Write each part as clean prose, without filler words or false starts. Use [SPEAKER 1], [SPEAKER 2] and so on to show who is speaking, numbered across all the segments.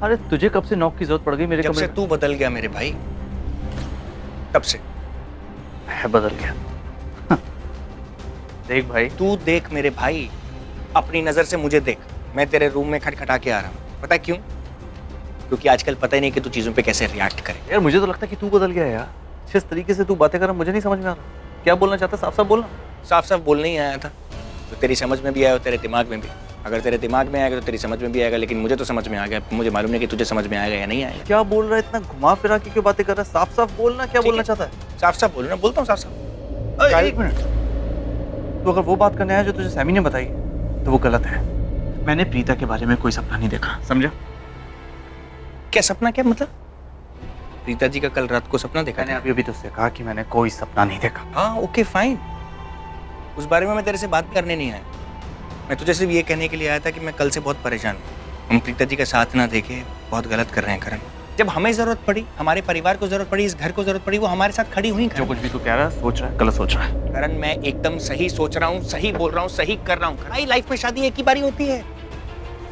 [SPEAKER 1] अरे तुझे कब से नॉक की जरूरत पड़ गई मेरे
[SPEAKER 2] जब
[SPEAKER 1] कमरे
[SPEAKER 2] से तू बदल गया मेरे भाई, तब से
[SPEAKER 1] मैं बदल गया। देख भाई,
[SPEAKER 2] तू देख मेरे भाई, अपनी नजर से मुझे देख। मैं तेरे रूम में खटखटा के आ रहा हूँ, पता है क्यों? क्योंकि आजकल पता ही नहीं कि तू चीजों पे कैसे रिएक्ट करे।
[SPEAKER 1] यार मुझे तो लगता है कि तू बदल गया है यार। जिस तरीके से तू बातें कर रहा मुझे नहीं समझ में आ रहा। क्या बोलना चाहता, साफ साफ बोलना।
[SPEAKER 2] साफ साफ बोलने ही आया था, तो तेरी समझ में भी आया और तेरे दिमाग में भी। अगर तेरे दिमाग में आएगा तो तेरी समझ में भी आएगा, लेकिन मुझे तो समझ में आ गया। मुझे मालूम नहीं कि तुझे समझ में आएगा या नहीं आएगा।
[SPEAKER 1] क्या बोल रहा है, इतना घुमा फिरा के क्यों बातें कर रहा है? साफ साफ बोलना, क्या बोलना चाहता है?
[SPEAKER 2] साफ साफ बोलना, बोलता हूँ साफ साफ।
[SPEAKER 1] एक मिनट, तो अगर वो बात करने आया जो तुझे सैमी ने बताई तो वो गलत है। मैंने प्रीता के बारे में कोई सपना नहीं देखा, समझा?
[SPEAKER 2] क्या सपना? क्या मतलब? प्रीता जी का कल रात को सपना देखा?
[SPEAKER 1] मैंने अभी तुझसे कहा कि मैंने कोई सपना नहीं देखा।
[SPEAKER 2] हाँ ओके फाइन, उस बारे में मैं तेरे से बात करने नहीं आया। मैं तुझे सिर्फ ये कहने के लिए आया था कि मैं कल से बहुत परेशान हूँ। हम प्रीता जी का साथ ना देके बहुत गलत कर रहे हैं करण। जब हमें जरूरत पड़ी, हमारे परिवार को जरूरत पड़ी, इस घर को जरूरत पड़ी, वो हमारे साथ खड़ी हुई।
[SPEAKER 1] जो कुछ भी तू कह रहा है, सोच रहा है, गलत सोच रहा है।
[SPEAKER 2] करण मैं एकदम सही सोच रहा हूँ, सही बोल रहा हूँ, सही कर रहा हूँ। भाई लाइफ में शादी एक ही बारी होती है,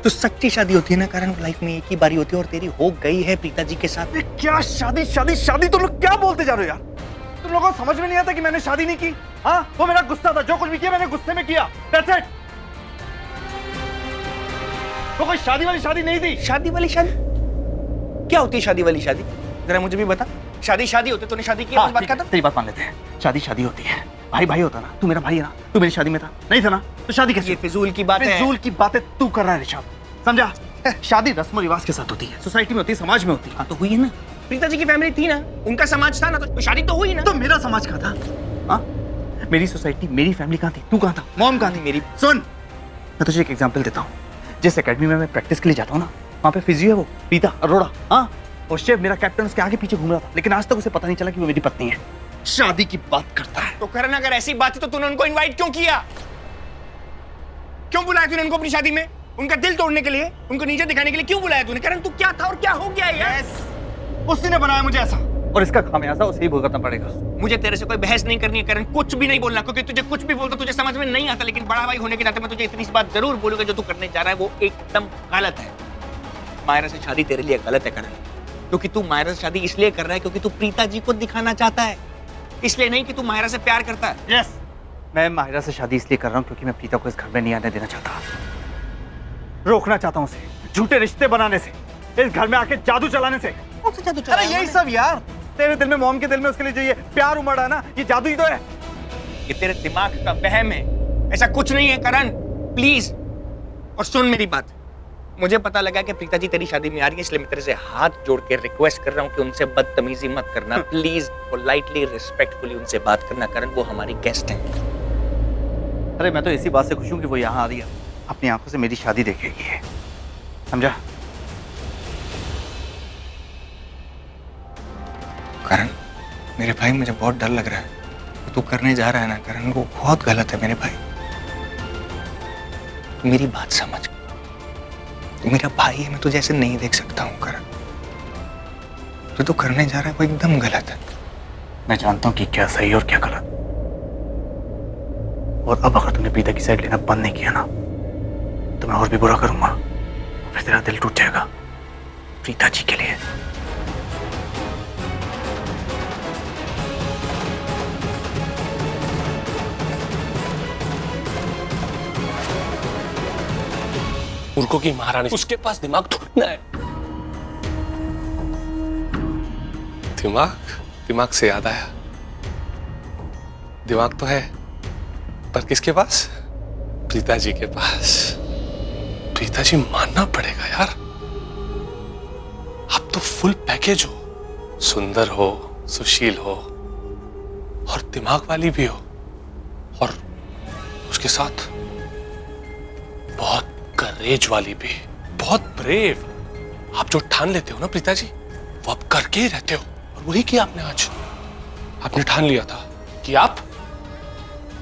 [SPEAKER 2] तो सच्ची शादी होती है ना करण। लाइफ में एक ही बारी होती है और तेरी हो गई है प्रीता जी के साथ।
[SPEAKER 1] क्या शादी शादी शादी, तुम लोग क्या बोलते जा रहे हो यार? तुम लोगों को समझ में नहीं आता कि मैंने शादी नहीं की? हाँ, वो मेरा गुस्सा था, जो कुछ भी किया मैंने गुस्से में किया। That's it। वो कोई शादी वाली शादी नहीं थी।
[SPEAKER 2] शादी वाली शादी क्या होती है? शादी वाली शादी जरा मुझे भी बता। शादी शादी होती, तूने शादी की?
[SPEAKER 1] हाँ,
[SPEAKER 2] बात करता।
[SPEAKER 1] तेरी बात मान लेते हैं, शादी शादी होती है। भाई भाई होता ना, तू मेरा भाई है ना, तू मेरी शादी में था नहीं था ना, तो शादी कैसे?
[SPEAKER 2] ये फिजूल की बात है।
[SPEAKER 1] फिजूल की बातें तू कर रहा है ऋषभ, समझा? शादी रस्म रिवाज के साथ होती है, सोसाइटी में होती है, समाज में होती है।
[SPEAKER 2] हाँ तो हुई है ना, प्रीता जी की फैमिली थी ना, उनका समाज था ना, तो शादी तो हुई ना।
[SPEAKER 1] तो मेरा समाज कहाँ था? हाँ, मेरी सोसाइटी, मेरी फैमिली कहाँ थी? तू कहाँ था? मॉम कहाँ थी मेरी? सुन, मैं तुझे एक एग्जांपल देता हूँ। जिस एकेडमी में मैं प्रैक्टिस के लिए जाता हूँ ना, वहाँ पे फिजियो है वो प्रीता अरोड़ा। हाँ, और शेफ मेरा कैप्टन उसके आगे पीछे घूम रहा था, लेकिन आज तक उसे पता नहीं चला कि वो मेरी पत्नी है। शादी की बात करता है।
[SPEAKER 2] तो करण अगर ऐसी बात है तो तूने उनको इनवाइट क्यों किया? क्यों बुलाया तूने उनको अपनी शादी में? उनका दिल तोड़ने के लिए, उनको नीचे दिखाने के लिए क्यों बुलाया तूने? करण तू क्या था और क्या हो गया यार?
[SPEAKER 1] उसी ने बनाया मुझे ऐसा, और इसका खामियाजा उसे ही भुगतना पड़ेगा।
[SPEAKER 2] मुझे तेरे से कोई बहस नहीं करनी है करण, कुछ भी नहीं बोलना, क्योंकि तुझे कुछ भी बोलता तुझे समझ में नहीं आता। लेकिन बड़ा भाई होने के नाते मैं तुझे इतनी सी बात जरूर बोलूंगा, जो तू करने जा रहा है वो एकदम गलत है। मायरा से शादी तेरे लिए गलत है करण, क्योंकि तू मायरा से शादी इसलिए कर रहा है क्योंकि तू प्रीता जी को दिखाना चाहता है, इसलिए नहीं कि तू मायरा से प्यार करता है।
[SPEAKER 1] यस, मैं माहिरा से शादी इसलिए कर रहा हूँ क्योंकि मैं प्रीता को इस घर में नहीं आने देना चाहता, रोकना चाहता हूँ उसे झूठे रिश्ते बनाने से, इस घर में आके जादू चलाने से। अरे यही सब यार, तेरे दिल में, मॉम के दिल में उसके लिए जो ये प्यार उमड़ा है ना, ये जादू ही तो है।
[SPEAKER 2] ये तेरे दिमाग का वहम है, ऐसा कुछ नहीं है करण, प्लीज। और सुन मेरी बात, मुझे पता लगा कि प्रीता जी तेरी शादी में आ रही है, इसलिए मैं तेरे से हाथ जोड़ के रिक्वेस्ट कर रहा हूँ कि उनसे बदतमीजी मत करना प्लीज। पोलाइटली, रिस्पेक्टफुली उनसे बात करना करण, वो हमारी गेस्ट हैं।
[SPEAKER 1] अरे मैं तो इसी बात से खुश हूँ कि वो यहाँ आ रही है, अपनी आंखों से मेरी शादी देखेगी, समझा?
[SPEAKER 2] करण मेरे भाई, मुझे बहुत डर लग रहा है, तो तू करने जा रहा है ना करण, वो बहुत गलत है मेरे भाई। तू मेरी बात समझ, तू मेरा भाई है, मैं तुझे ऐसे नहीं देख सकता हूँ करण। तू करने जा रहा है वो एकदम गलत है।
[SPEAKER 1] मैं जानता हूँ कि क्या सही और क्या गलत, और अब अगर तुमने प्रीता की साइड लेना बंद नहीं किया ना, तो मैं और भी बुरा करूंगा, फिर तेरा दिल टूट जाएगा प्रीता जी के लिए।
[SPEAKER 3] मूर्खों की महारानी, उसके पास दिमाग थोड़ी ना है। दिमाग से याद आया, दिमाग तो है, पर किसके पास? प्रीता जी के पास। प्रीता जी मानना पड़ेगा यार, आप तो फुल पैकेज हो, सुंदर हो, सुशील हो, और दिमाग वाली भी हो, और उसके साथ बहुत करेज वाली भी, बहुत ब्रेव। आप जो ठान लेते हो ना प्रीता जी, वो आप करके ही रहते हो, और वही किया आपने आज। आपने ठान लिया था कि आप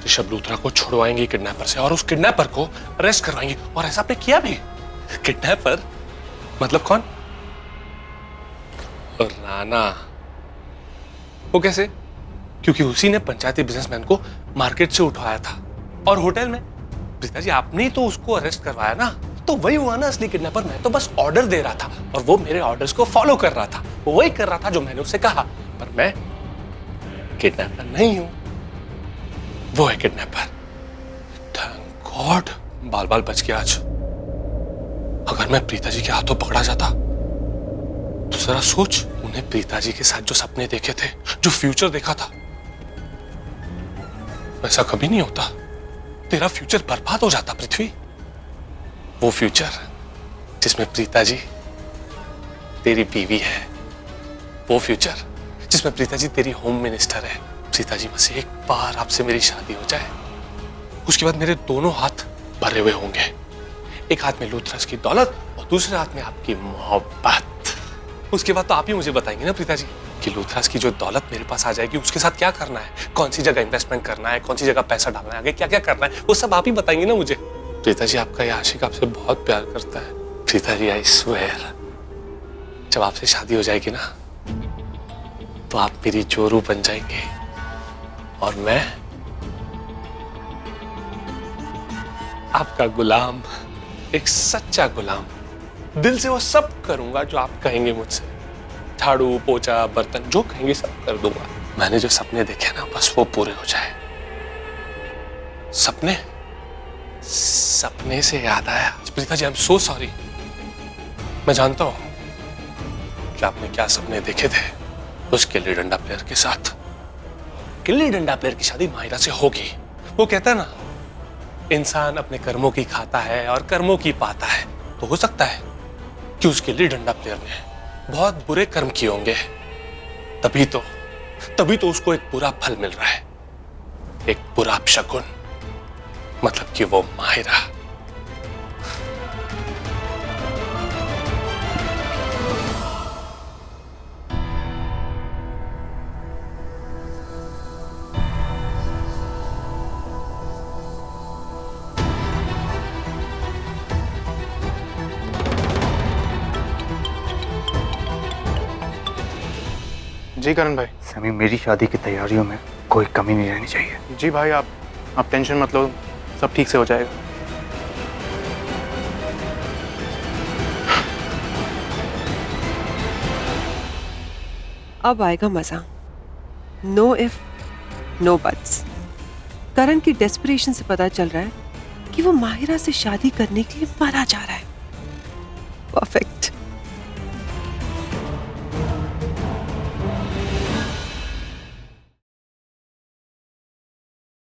[SPEAKER 3] ऋषभ लूथरा को छुड़वाएंगे किडनैपर से, और उस किडनैपर को अरेस्ट करवाएंगे, और ऐसा आपने किया भी। किडनैपर मतलब कौन? राणा। वो कैसे? क्योंकि उसी ने पंचायती बिजनेसमैन को मार्केट से उठाया था, और होटल में प्रीता जी आपने ही तो उसको अरेस्ट करवाया ना, तो वही हुआ ना असली किडनैपर। मैं तो बस ऑर्डर दे रहा था और वो मेरे ऑर्डर्स को फॉलो कर रहा था। वो वही कर रहा था जो मैंने उसे कहा, पर मैं किडनैपर नहीं हूं, वो है किडनैपर। थैंक गॉड बाल बाल बच गया आज। अगर मैं प्रीता जी के हाथों पकड़ा जाता तो जरा सोच, उन्हें प्रीता जी के साथ जो सपने देखे थे, जो फ्यूचर देखा था, वैसा कभी नहीं होता। तेरा फ्यूचर बर्बाद हो जाता पृथ्वी। वो फ्यूचर जिसमें प्रीता जी तेरी बीवी है, वो फ्यूचर जिसमें प्रीता जी तेरी होम मिनिस्टर है। प्रीता जी, बस एक बार आपसे मेरी शादी हो जाए, उसके बाद मेरे दोनों हाथ भरे हुए होंगे। एक हाथ में लूथरस की दौलत और दूसरे हाथ में आपकी मोहब्बत। उसके बाद तो आप ही मुझे बताएंगे ना प्रीता जी कि लूथरस की जो दौलत मेरे पास आ जाएगी उसके साथ क्या करना है, कौन सी जगह इन्वेस्टमेंट करना है, कौन सी जगह पैसा डालना है, आगे क्या क्या करना है, वो सब आप ही बताएंगे ना मुझे। प्रीता जी, आपका ये आशिक आपसे बहुत प्यार करता है। प्रीता जी, आई स्वेयर, जब आपसे शादी हो जाएगी ना तो आप मेरी जोरू बन जाएंगे और मैं आपका गुलाम, एक सच्चा गुलाम। दिल से वो सब करूंगा जो आप कहेंगे मुझसे। झाड़ू पोछा बर्तन जो कहेंगे सब कर दूंगा। मैंने जो सपने देखे ना, बस वो पूरे हो जाए। सपने से याद आया, Preeta ji, I am so sorry. मैं जानता हूं कि आपने क्या सपने देखे थे उस गिल्ली डंडा प्लेयर के साथ। गिल्ली डंडा प्लेयर की शादी माहिरा से होगी। वो कहता है ना, इंसान अपने कर्मों की खाता है और कर्मों की पाता है। तो हो सकता है कि उस गिल्ली डंडा प्लेयर ने बहुत बुरे कर्म किए होंगे, तभी तो उसको एक बुरा फल मिल रहा है, एक बुरा अपशकुन, मतलब कि वो माहिरा।
[SPEAKER 4] जी करण भाई।
[SPEAKER 1] समी, मेरी शादी की तैयारियों में कोई कमी नहीं रहनी चाहिए।
[SPEAKER 4] जी भाई, आप टेंशन मत लो, सब ठीक से हो जाएगा।
[SPEAKER 5] अब आएगा मजा। No if no buts. Karan की डेस्परेशन से पता चल रहा है कि वो माहिरा से शादी करने के लिए मरा जा रहा है। परफेक्ट